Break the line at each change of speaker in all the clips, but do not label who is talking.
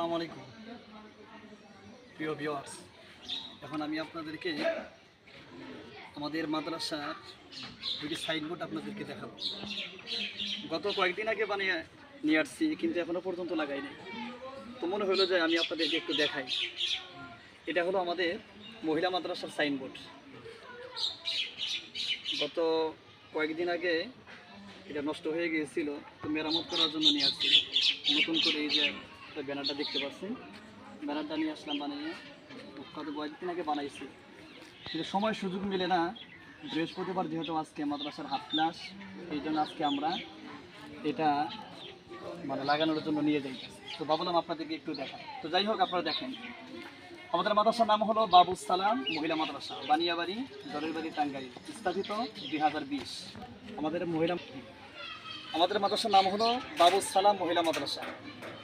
আসসালামু আলাইকুম প্রিয় ভিউয়ার্স। এখন আমি আপনাদেরকে আমাদের মাদ্রাসার দুটি সাইনবোর্ড আপনাদেরকে দেখাবো। গত কয়েকদিন আগে বানিয়ে নিয়ে আসছি, কিন্তু এখনও পর্যন্ত লাগাইনি। তো মনে হলো যে আমি আপনাদেরকে একটু দেখাই। এটা হলো আমাদের মহিলা মাদ্রাসার সাইনবোর্ড। গত কয়েকদিন আগে এটা নষ্ট হয়ে গিয়েছিল, তো মেরামত করার জন্য নিয়ে আসছি। নতুন করে এই যে ব্যানারটা দেখতে পাচ্ছেন, ব্যানারটা নিয়ে আসলাম বানিয়ে। গত কয়েকদিন আগে বানাইছি, কিন্তু সময় সুযোগ মিলে না। বৃহস্পতিবার যেহেতু আজকে মাদ্রাসার হাফ ক্লাস, এই জন্য আজকে আমরা এটা লাগানোর জন্য নিয়ে যাই। তো ভাবলাম আপনাদেরকে একটু দেখাই। তো যাই হোক, আপনারা দেখেন, আমাদের মাদ্রাসার নাম হলো বাবুস সালাম মহিলা মাদ্রাসা, বানিয়াবাড়ি, জরের বাড়ি, টাঙ্গাইল। স্থাপিত 2020। আমাদের মাদ্রাসার নাম হলো বাবুস সালাম মহিলা মাদ্রাসা।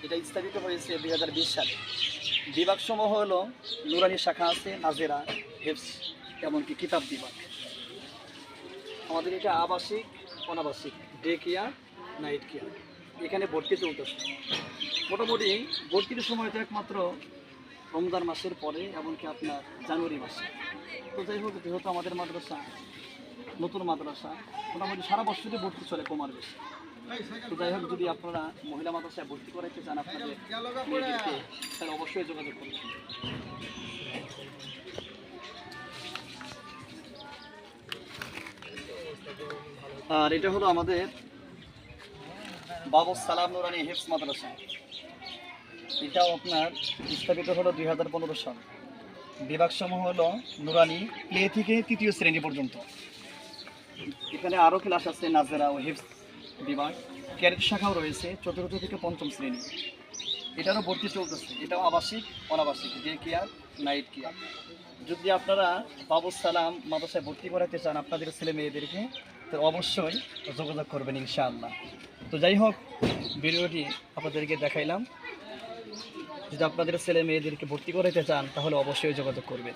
এটা স্থাপিত হয়েছে 2020 সালে। বিভাগসমূহ হলো নুরানি শাখা আছে, নাজেরা, হেফস, এমনকি কিতাব বিভাগ। আমাদের এটা আবাসিক, অনাবাসিক, ডে কেয়ার, নাইট কেয়ার। এখানে ভর্তি চলতেছে। মোটামুটি ভর্তির সময় তো একমাত্র রমজান মাসের পরে, এমনকি আপনার জানুয়ারি মাসে। তো যাই হোক, যেহেতু আমাদের মাদ্রাসা নতুন মাদ্রাসা, মোটামুটি সারা বছরই ভর্তি চলে, কমার বেশি। তো যাই হোক, যদি আপনারা মহিলা মাদ্রাসায় ভর্তি করাইতে চান আপনাদের মেয়েদেরকে, তাহলে অবশ্যই যোগাযোগ করবেন। আর এটা হলো আমাদের বাবুস সালাম নুরানি হেফস মাদ্রাসা। এটাও আপনার স্থাপিত হলো 2015 সাল। বিভাগসমূহ হলো নুরানি প্লে থেকে 3য় শ্রেণী পর্যন্ত। এখানে আরও ক্লাস আছে, নাজেরা ও হেফস বিভাগ। ক্যারেট শাখাও রয়েছে 4র্থ থেকে 5ম শ্রেণী। এটারও ভর্তি চলতেছে। এটাও আবাসিক, অনাবাসিক, ডে কেয়ার, নাইট কেয়ার। যদি আপনারা বাবুস সালাম মাদ্রাসায় ভর্তি করাতে চান আপনাদের ছেলে মেয়েদেরকে, তো অবশ্যই যোগাযোগ করবেন ইনশাআল্লাহ। তো যাই হোক, ভিডিওটি আপনাদেরকে দেখাইলাম। যদি আপনাদের ছেলে মেয়েদেরকে ভর্তি করাতে চান তাহলে অবশ্যই যোগাযোগ করবেন।